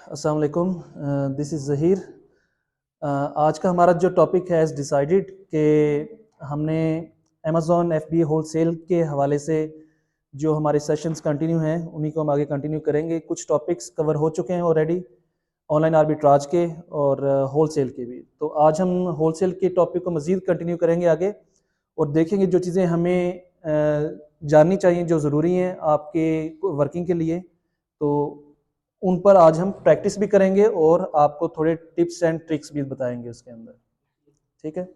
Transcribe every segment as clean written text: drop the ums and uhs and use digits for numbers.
अस्सलाम वालेकुम, this is Zaheer. आज का हमारा जो टॉपिक है एज़ डिसाइडेड कि हमने अमेज़ॉन एफबी होलसेल के हवाले से जो हमारे सेशंस कंटिन्यू हैं उन्हीं को हम आगे कंटिन्यू करेंगे। कुछ टॉपिक्स कवर हो चुके हैं ऑलरेडी, ऑनलाइन आर्बिट्राज के और होलसेल के भी। तो आज हम होलसेल के टॉपिक को मज़ीद कंटिन्यू करेंगे आगे और देखेंगे जो चीज़ें हमें जाननी चाहिए, जो ज़रूरी हैं आपके वर्किंग के लिए। तो उन पर आज हम प्रैक्टिस भी करेंगे और आपको थोड़े टिप्स एंड ट्रिक्स भी बताएंगे उसके अंदर। ठीक है।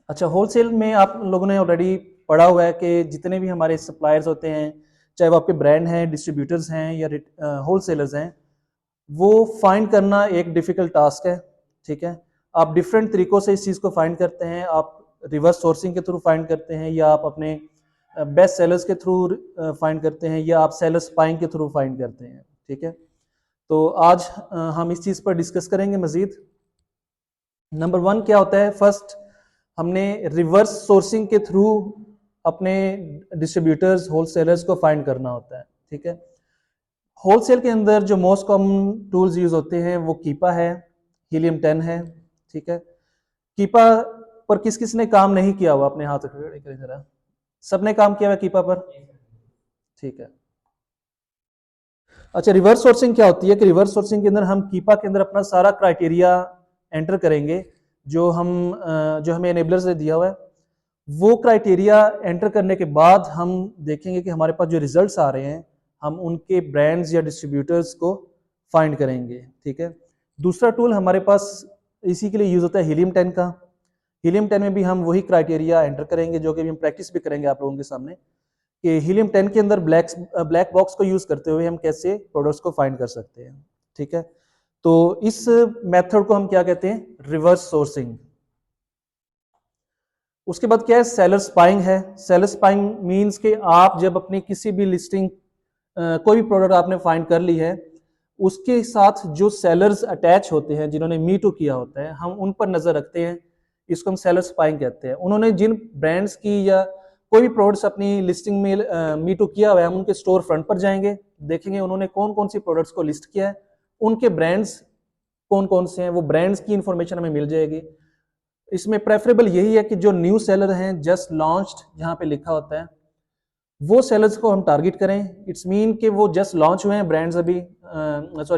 अच्छा, होलसेल में आप लोगों ने ऑलरेडी पढ़ा हुआ है कि जितने भी हमारे सप्लायर्स होते हैं, चाहे वो आपके ब्रांड हैं, डिस्ट्रीब्यूटर्स हैं या होलसेलर्स हैं, वो फाइंड करना एक डिफ़िकल्ट टास्क है। ठीक है। आप डिफरेंट तरीक़ों से इस चीज़ को फाइंड करते हैं। आप रिवर्स सोर्सिंग के थ्रू फाइंड करते हैं या आप अपने बेस्ट सेलर्स के थ्रू फाइंड करते हैं या आप सेलर स्पाइंग के थ्रू फाइंड करते हैं। ठीक है। तो आज हम इस चीज़ पर डिस्कस करेंगे मज़ीद। नंबर 1 क्या होता है? फर्स्ट हमने रिवर्स सोर्सिंग के थ्रू अपने डिस्ट्रीब्यूटर्स, होलसेलर्स को फाइंड करना होता है। ठीक है। होलसेल के अंदर जो मोस्ट कॉमन टूल्स यूज़ होते हैं वो कीपा है, हीलियम 10 है। ठीक है। कीपा पर किस किस ने काम नहीं किया हुआ? अपने हाथ खड़े करें जरा। सबने काम किया हुआ कीपा पर? ठीक है। अच्छा, रिवर्स सोर्सिंग क्या होती है कि रिवर्स सोर्सिंग के अंदर हम कीपा के अंदर अपना सारा क्राइटेरिया एंटर करेंगे जो हमें एनेबलर से दिया हुआ है। वो क्राइटेरिया एंटर करने के बाद हम देखेंगे कि हमारे पास जो रिजल्ट्स आ रहे हैं, हम उनके ब्रांड्स या डिस्ट्रीब्यूटर्स को फाइंड करेंगे। ठीक है। दूसरा टूल हमारे पास इसी के लिए यूज़ होता है हीलियम 10 का। हीलियम 10 में भी हम वही क्राइटेरिया एंटर करेंगे जो कि हम प्रैक्टिस भी करेंगे आप लोगों के सामने कि हीलियम 10 के अंदर ब्लैक बॉक्स को यूज़ करते हुए हम कैसे प्रोडक्ट्स को फाइंड कर सकते हैं। ठीक है। तो इस मेथड को हम क्या कहते हैं? Reverse sourcing. उसके बाद क्या है? सेलर स्पाइंग है। सेलर स्पाइंग मींस कि आप जब अपनी किसी भी लिस्टिंग कोई भी प्रोडक्ट आपने फाइंड कर ली है, उसके साथ जो सेलर्स अटैच होते हैं जिन्होंने मी टू किया होता है, हम उन पर नजर रखते हैं। इसको हम सेलर स्पाइंग कहते हैं। उन्होंने जिन ब्रांड्स की या कोई भी प्रोडक्ट्स अपनी लिस्टिंग में मी टू किया हुआ है, हम उनके स्टोर फ्रंट पर जाएंगे, देखेंगे उन्होंने कौन कौन सी प्रोडक्ट्स को लिस्ट किया है, उनके ब्रांड्स कौन कौन से हैं, वो ब्रांड्स की इंफॉर्मेशन हमें मिल जाएगी। इसमें प्रेफरेबल यही है कि जो न्यू सेलर हैं, जस्ट लॉन्च्ड जहां पे लिखा होता है, वो सेलर्स को हम टारगेट करें। इट्स मीन कि वो जस्ट लॉन्च हुए हैं ब्रांड्स अभी,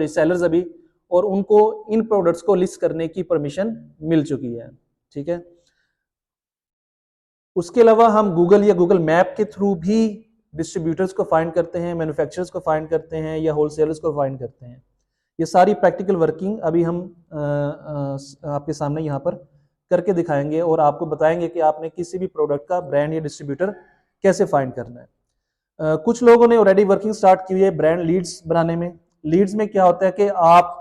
सेलर्स अभी, और उनको इन प्रोडक्ट्स को लिस्ट करने की परमिशन मिल चुकी है। ठीक है। उसके अलावा हम गूगल या गूगल मैप के थ्रू भी डिस्ट्रीब्यूटर्स को फाइंड करते हैं, मैन्युफैक्चरर्स को फाइंड करते हैं या होलसेलर्स को फाइंड करते हैं। ये सारी प्रैक्टिकल वर्किंग अभी हम आपके सामने यहाँ पर करके दिखाएंगे और आपको बताएंगे कि आपने किसी भी प्रोडक्ट का ब्रांड या डिस्ट्रीब्यूटर कैसे फाइंड करना है। कुछ लोगों ने ऑलरेडी वर्किंग स्टार्ट की हुई है ब्रांड लीड्स बनाने में। लीड्स में क्या होता है कि आप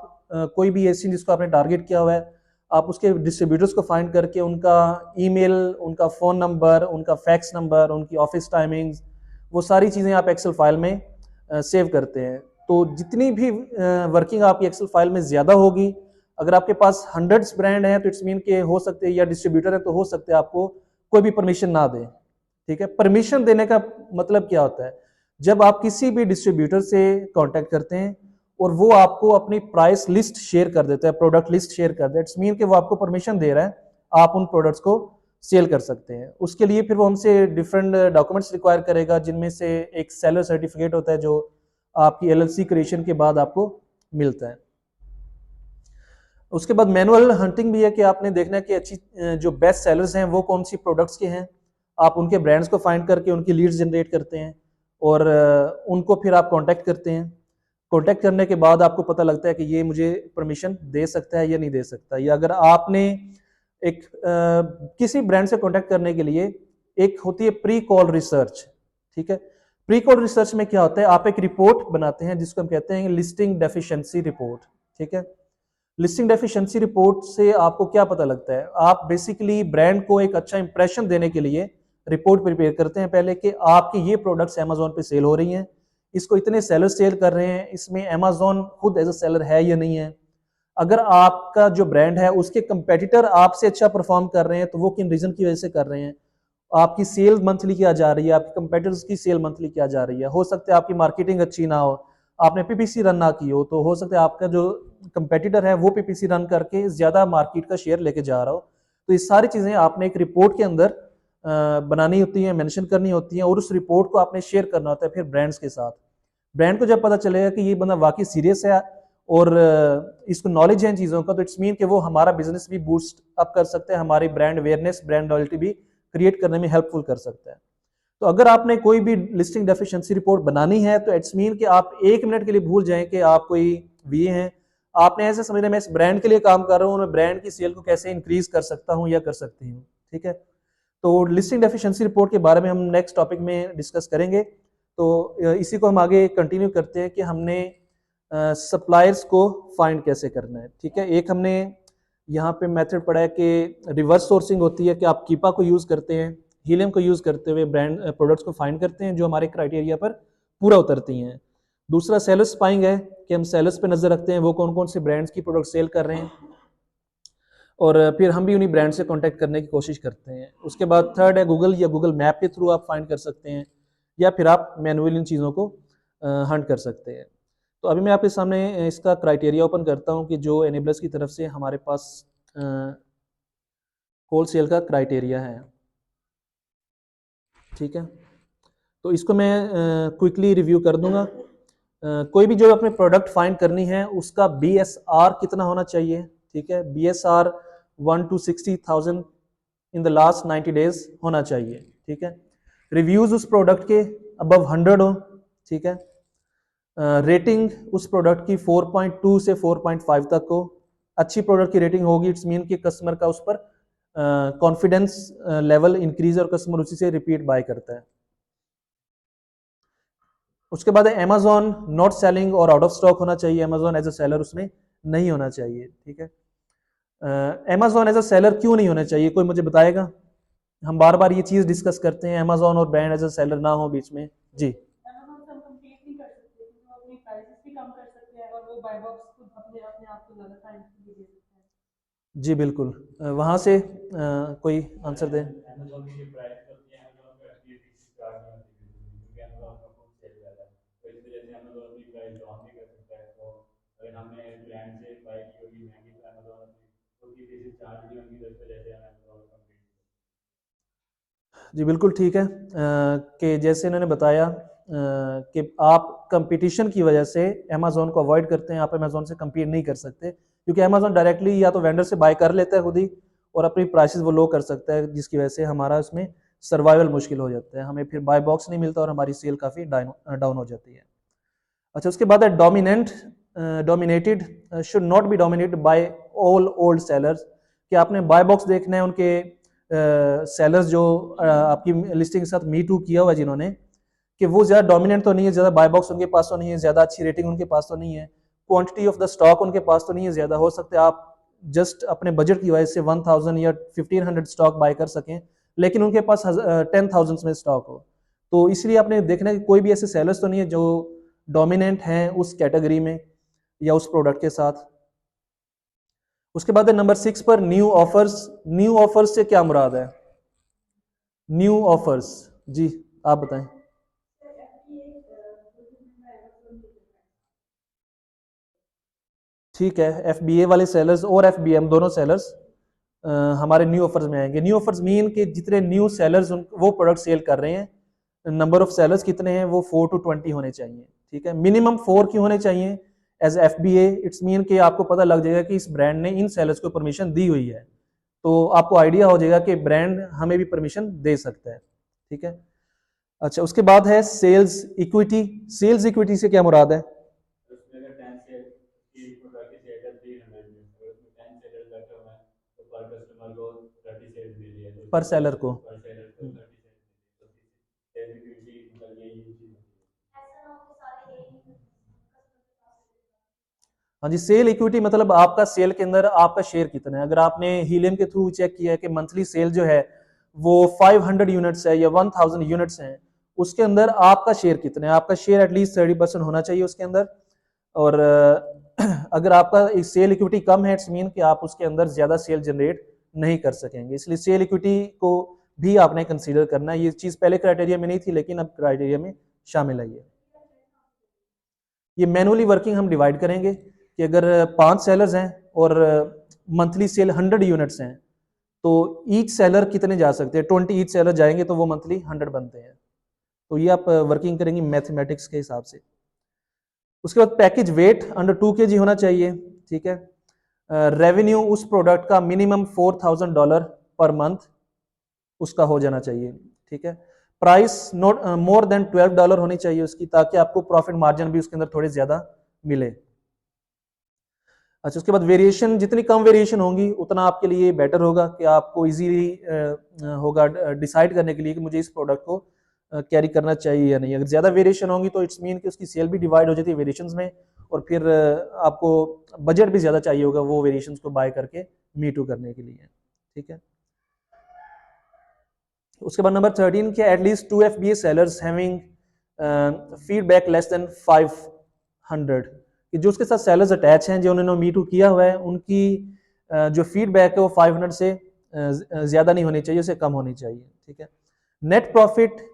कोई भी ऐसी जिसको आपने टारगेट किया हुआ है, आप उसके डिस्ट्रीब्यूटर्स को फाइंड करके उनका ईमेल, उनका फ़ोन नंबर, उनका फैक्स नंबर, उनकी ऑफिस टाइमिंग्स, वो सारी चीज़ें आप एक्सेल फाइल में सेव करते हैं। तो जितनी भी वर्किंग आपकी एक्सेल फाइल में ज़्यादा होगी, अगर आपके पास हंड्रेड्स ब्रांड हैं तो इट्स मीन के हो सकते हैं, या डिस्ट्रीब्यूटर है तो हो सकते हैं आपको कोई भी परमिशन ना दे। ठीक है। परमिशन देने का मतलब क्या होता है? जब आप किसी भी डिस्ट्रीब्यूटर से कांटेक्ट करते हैं और वो आपको अपनी प्राइस लिस्ट शेयर कर देता है, प्रोडक्ट लिस्ट शेयर कर देता है, इट्स मीन कि वो आपको परमिशन दे रहा है, आप उन प्रोडक्ट्स को सेल कर सकते हैं। उसके लिए फिर वो हमसे डिफरेंट डॉक्यूमेंट्स रिक्वायर करेगा, जिनमें से एक सेलर सर्टिफिकेट होता है जो आपकी एलएलसी क्रिएशन के बाद आपको मिलता है। उसके बाद मैनुअल हंटिंग भी है कि आपने देखना है कि अच्छी जो बेस्ट सेलर्स हैं वो कौन सी प्रोडक्ट्स के हैं। आप उनके ब्रांड्स को फाइंड करके उनकी लीड्स जनरेट करते हैं और उनको फिर आप कांटेक्ट करते हैं। कांटेक्ट करने के बाद आपको पता लगता है कि ये मुझे परमिशन दे सकता है या नहीं दे सकता। या अगर आपने एक किसी ब्रांड से कांटेक्ट करने के लिए एक होती है प्री कॉल रिसर्च। ठीक है। प्री कॉल रिसर्च में क्या होता है? आप एक रिपोर्ट बनाते हैं जिसको हम कहते हैं लिस्टिंग डेफिशिएंसी रिपोर्ट। ठीक है। लिस्टिंग डेफिशिएंसी रिपोर्ट से आपको क्या पता लगता है? आप बेसिकली ब्रांड को एक अच्छा इंप्रेशन देने के लिए रिपोर्ट प्रिपेयर करते हैं पहले कि आपकी ये प्रोडक्ट्स अमेजोन पे सेल हो रही हैं, इसको इतने सेलर सेल कर रहे हैं, इसमें अमेजोन खुद एज अ सेलर है या नहीं है। अगर आपका जो ब्रांड है उसके कंपेटिटर आपसे अच्छा परफॉर्म कर रहे हैं तो वो किन रीजन की वजह से कर रहे हैं, आपकी सेल मंथली क्या जा रही है, आपके कंपेटिटर्स की सेल मंथली क्या जा रही है। हो सकता है आपकी मार्केटिंग अच्छी ना हो, आपने पीपीसी रन ना की हो, तो हो सकता है आपका जो कंपेटिटर है वो पीपीसी रन करके ज़्यादा मार्केट का शेयर लेके जा रहा हो। तो ये सारी चीज़ें आपने एक रिपोर्ट के अंदर बनानी होती हैं, मेंशन करनी होती हैं, और उस रिपोर्ट को आपने शेयर करना होता है फिर ब्रांड्स के साथ। ब्रांड को जब पता चलेगा कि ये बंदा वाकई सीरियस है और इसको नॉलेज है इन चीज़ों का, तो इट्स मीन कि वो हमारा बिजनेस भी बूस्ट अप कर सकते हैं, हमारी ब्रांड अवेयरनेस, ब्रांड लॉयल्टी भी क्रिएट करने में हेल्पफुल कर सकता है। तो अगर आपने कोई भी लिस्टिंग डेफिशिएंसी रिपोर्ट बनानी है, तो इट्स मीन कि आप 1 मिनट के लिए भूल जाएं कि आप कोई वीए हैं। आपने ऐसे समझना मैं इस ब्रांड के लिए काम कर रहा हूँ, मैं ब्रांड की सेल को कैसे इंक्रीज कर सकता हूँ या कर सकती हूँ। ठीक है, तो लिस्टिंग डेफिशिएंसी रिपोर्ट के बारे में हम नेक्स्ट टॉपिक में डिस्कस करेंगे। तो इसी को हम आगे कंटिन्यू करते हैं कि हमने सप्लायर्स को फाइंड कैसे करना है। ठीक है, एक हमने यहाँ पे मेथड पढ़ा है कि रिवर्स सोर्सिंग होती है कि आप कीपा को यूज़ करते हैं, हीलियम को यूज़ करते हुए ब्रांड प्रोडक्ट्स को फाइंड करते हैं जो हमारे क्राइटेरिया पर पूरा उतरती हैं। दूसरा सेलर्स स्पाइंग है कि हम सेलर्स पे नज़र रखते हैं वो कौन कौन से ब्रांड्स की प्रोडक्ट सेल कर रहे हैं, और फिर हम भी उन्हीं ब्रांड से कांटेक्ट करने की कोशिश करते हैं। उसके बाद थर्ड है गूगल या गूगल मैप के थ्रू आप फाइंड कर सकते हैं, या फिर आप मैनुअली इन चीज़ों को हंट कर सकते हैं। तो अभी मैं आपके सामने इसका क्राइटेरिया ओपन करता हूँ कि जो एनेबलर्स की तरफ से हमारे पास होलसेल का क्राइटेरिया है। ठीक है, तो इसको मैं क्विकली रिव्यू कर दूंगा। कोई भी जो अपने प्रोडक्ट फाइंड करनी है उसका BSR कितना होना चाहिए। ठीक है, BSR 1 to 60,000 in the last 90 days होना चाहिए। ठीक है, रिव्यूज उस प्रोडक्ट के अबव 100 हो। ठीक है, रेटिंग उस प्रोडक्ट की 4.2 से 4.5 तक हो। अच्छी प्रोडक्ट की रेटिंग होगी, इट्स मीन कि कस्टमर का उस पर कॉन्फिडेंस लेवल इंक्रीज और कस्टमर उसी से रिपीट बाय करता है। उसके बाद है अमेजोन नॉट सेलिंग और आउट ऑफ स्टॉक होना चाहिए, अमेजोन एज अ सेलर उसमें नहीं होना चाहिए। ठीक है, अमेजोन एज अ सेलर क्यों नहीं होना चाहिए, कोई मुझे बताएगा? हम बार बार ये चीज डिस्कस करते हैं, अमेजोन और ब्रांड एज अ सेलर ना हो बीच में। जी, जी बिल्कुल। वहां से कोई आंसर दे। जी बिल्कुल ठीक है, कि जैसे इन्होंने बताया कि आप कंपटीशन की वजह से अमेजोन को अवॉइड करते हैं, आप अमेजोन से compete नहीं कर सकते क्योंकि अमेजोन डायरेक्टली या तो वेंडर से बाय कर लेता है खुद ही और अपनी प्राइसेस वो लो कर सकता है, जिसकी वजह से हमारा उसमें सर्वाइवल मुश्किल हो जाता है, हमें फिर बाय बॉक्स नहीं मिलता और हमारी सेल काफ़ी डाउन हो जाती है। अच्छा, उसके बाद है dominant, dominated should not be dominated by all old sellers, कि आपने बाय बॉक्स देखना है उनके सेलर्स जो आपकी लिस्टिंग के साथ मी टू किया हुआ है जिन्होंने, कि वो ज़्यादा डोमिनेंट तो नहीं है, ज़्यादा बाय बॉक्स उनके पास तो नहीं है, ज़्यादा अच्छी रेटिंग उनके पास तो नहीं है, क्वांटिटी ऑफ द स्टॉक उनके पास तो नहीं है ज़्यादा। हो सकता है आप जस्ट अपने बजट की वजह से 1000 या 1500 स्टॉक बाय कर सकें, लेकिन उनके पास 10,000 में स्टॉक हो। तो इसलिए आपने देखना है कि कोई भी ऐसे सेलर्स तो नहीं है जो डोमिनेंट हैं उस कैटेगरी में या उस प्रोडक्ट के साथ। उसके बाद है नंबर 6 पर न्यू ऑफर्स। न्यू ऑफर्स से क्या मुराद है? न्यू ऑफर्स, जी आप बताएं। ठीक है, FBA वाले सेलर्स और FBM दोनों सेलर्स हमारे न्यू ऑफर्स में आएंगे। न्यू ऑफर्स मीन कि जितने न्यू सेलर्स वो प्रोडक्ट सेल कर रहे हैं, नंबर ऑफ सेलर्स कितने हैं वो 4 to 20 होने चाहिए। ठीक है, मिनिमम 4 क्यों होने चाहिए? एज FBA इट्स मीन कि आपको पता लग जाएगा कि इस ब्रांड ने इन सेलर्स को परमिशन दी हुई है, तो आपको आइडिया हो जाएगा कि ब्रांड हमें भी परमिशन दे सकता है। ठीक है, अच्छा उसके बाद है सेल्स इक्विटी। सेल्स इक्विटी से क्या मुराद है? पर सेलर को। हाँ जी, सेल इक्विटी मतलब आपका सेल के अंदर आपका शेयर कितना है। अगर आपने हीलियम के थ्रू चेक किया है कि मंथली सेल जो है वो 500 यूनिट्स है या 1000 यूनिट्स हैं, उसके अंदर आपका शेयर कितना है? आपका शेयर एटलीस्ट 30% होना चाहिए उसके अंदर। और अगर आपका सेल इक्विटी कम है, इट्स मीन कि आप उसके अंदर ज्यादा सेल जनरेट नहीं कर सकेंगे, इसलिए सेल इक्विटी को भी आपने कंसीडर करना है। ये चीज पहले क्राइटेरिया में नहीं थी लेकिन अब क्राइटेरिया में शामिल है। ये मैनुअली वर्किंग हम डिवाइड करेंगे कि अगर 5 सेलर्स हैं और मंथली सेल 100 यूनिट्स हैं तो ईच सेलर कितने जा सकते हैं, 20 ईच सेलर जाएंगे तो वो मंथली 100 बनते हैं। तो ये आप वर्किंग करेंगे मैथमेटिक्स के हिसाब से। उसके बाद पैकेज वेट अंडर 2 kg होना चाहिए, ठीक है। रेवेन्यू उस प्रोडक्ट का मिनिमम $4,000 पर मंथ उसका हो जाना चाहिए, ठीक है। प्राइस नॉट मोर देन $12 होनी चाहिए उसकी, ताकि आपको प्रॉफिट मार्जिन भी उसके अंदर थोड़े ज्यादा मिले। अच्छा, उसके बाद वेरिएशन, जितनी कम वेरिएशन होंगी उतना आपके लिए बेटर होगा कि आपको इजीली होगा डिसाइड करने के लिए कि मुझे इस प्रोडक्ट को कैरी करना चाहिए या नहीं। अगर ज्यादा वेरिएशन होंगी तो इट्स मीन कि उसकी सेल भी डिवाइड हो जाती है वेरिएशंस में, और फिर आपको बजट भी ज्यादा चाहिए होगा वो वेरिएशंस को बाय करके मीटू करने के लिए, ठीक है। उसके बाद नंबर 13 के at least 2 FBA sellers having feedback less than 500, कि जो उसके साथ सेलर्स अटैच हैं जो उन्होंने मीटू किया हुआ है उनकी जो फीडबैक है वो 500 से ज्यादा नहीं होनी चाहिए, उससे कम होनी चाहिए, ठीक है। Net profit,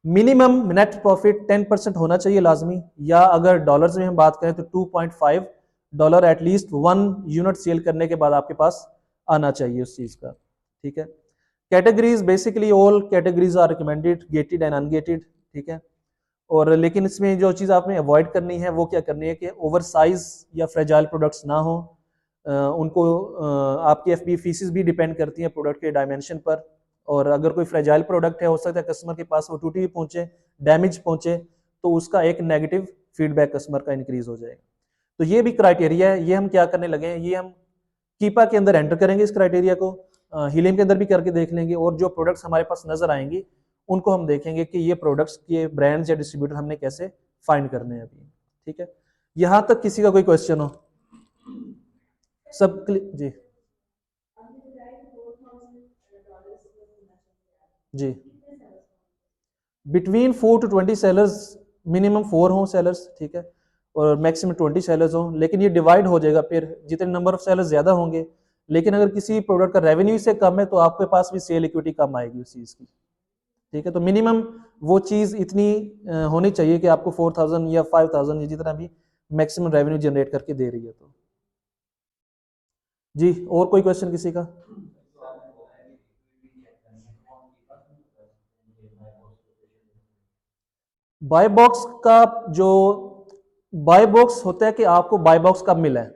minimum net profit 10% होना चाहिए लाजमी, या अगर डॉलर्स में हम बात करें तो $2.5 एटलीस्ट 1 यूनिट सेल करने के बाद आपके पास आना चाहिए उस चीज का, ठीक है। Categories, basically all categories are recommended, gated and ungated, ठीक है। और लेकिन इसमें जो चीज़ आपने अवॉइड करनी है वो क्या करनी है कि ओवर साइज या फ्रेजाइल प्रोडक्ट्स ना हो। उनको आपकी एफबी फीसिस भी डिपेंड करती हैं प्रोडक्ट के डायमेंशन पर, और अगर कोई फ्रेजाइल प्रोडक्ट है हो सकता है कस्टमर के पास वो टूटी हुई पहुंचे, डैमेज पहुंचे, तो उसका एक नेगेटिव फीडबैक कस्टमर का इंक्रीज हो जाएगा। तो ये भी क्राइटेरिया है, ये हम क्या करने लगे हैं, ये हम कीपा के अंदर एंटर करेंगे इस क्राइटेरिया को, हीलियम के अंदर भी करके देख लेंगे, और जो प्रोडक्ट्स हमारे पास नजर आएंगी उनको हम देखेंगे कि ये प्रोडक्ट्स के ब्रांड्स या डिस्ट्रीब्यूटर हमने कैसे फाइंड करने हैं अभी, ठीक है। यहां तक किसी का कोई क्वेश्चन हो? सब जी जी, बिटवीन 4 to 20 सेलर्स, मिनिमम 4 हों सेलर्स, ठीक है, और मैक्सिमम 20 सेलर्स हों, लेकिन ये डिवाइड हो जाएगा फिर जितने नंबर ऑफ सेलर्स ज्यादा होंगे, लेकिन अगर किसी प्रोडक्ट का रेवेन्यू से कम है तो आपके पास भी सेल इक्विटी कम आएगी उस चीज की, ठीक है। तो मिनिमम वो चीज इतनी होनी चाहिए कि आपको 4,000 या 5,000 या जितना भी मैक्सिमम रेवेन्यू जनरेट करके दे रही है। तो जी, और कोई क्वेश्चन किसी का? बाय बॉक्स का जो बाय बॉक्स होता है कि आपको बाय बॉक्स कब मिला है,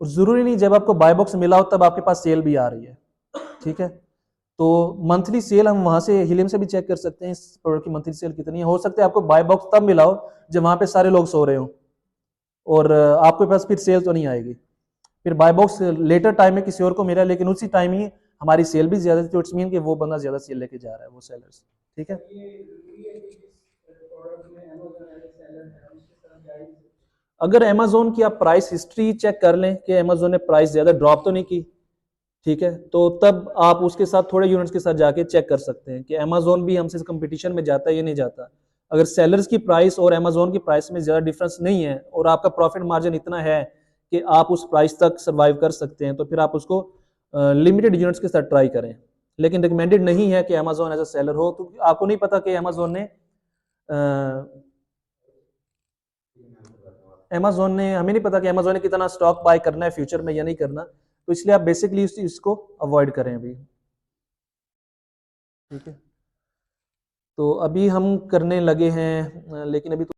और जरूरी नहीं जब आपको बाय बॉक्स मिला हो तब आपके पास सेल भी आ रही है, ठीक है। तो मंथली सेल हम वहां से हीलियम से भी चेक कर सकते हैं इस प्रोडक्ट की मंथली सेल कितनी है। हो सकता है आपको बाय बॉक्स तब मिला हो जब वहां पे सारे लोग सो रहे हो, और आपके पास फिर सेल तो नहीं आएगी। फिर बाय बॉक्स लेटर टाइम में किसी और को मिला, लेकिन उसी टाइम ही हमारी सेल भी ज्यादा थी, तो इट्स मीन कि वो बंदा ज्यादा सेल लेके जा रहा है, वो सेलर्स, ठीक है। अगर अमेजोन की आप प्राइस हिस्ट्री चेक कर लें कि अमेजोन ने प्राइस ज्यादा ड्रॉप तो नहीं की, ठीक है, तो तब आप उसके साथ थोड़े यूनिट्स के साथ जाके चेक कर सकते हैं कि अमेजोन भी हमसे कंपटीशन में जाता है या नहीं जाता। अगर सेलर्स की प्राइस और अमेजोन की प्राइस में ज्यादा डिफरेंस नहीं है और आपका प्रॉफिट मार्जिन इतना है कि आप उस प्राइस तक सर्वाइव कर सकते हैं, तो फिर आप उसको लिमिटेड यूनिट्स के साथ ट्राई करें। लेकिन रिकमेंडेड नहीं है कि अमेजोन एज अ सेलर हो, तो आपको नहीं पता कि अमेजोन ने हमें नहीं पता कि अमेजोन ने कितना स्टॉक बाय करना है फ्यूचर में या नहीं करना, तो इसलिए आप बेसिकली इस चीज को अवॉइड करें अभी, ठीक है। तो अभी हम करने लगे हैं, लेकिन अभी तो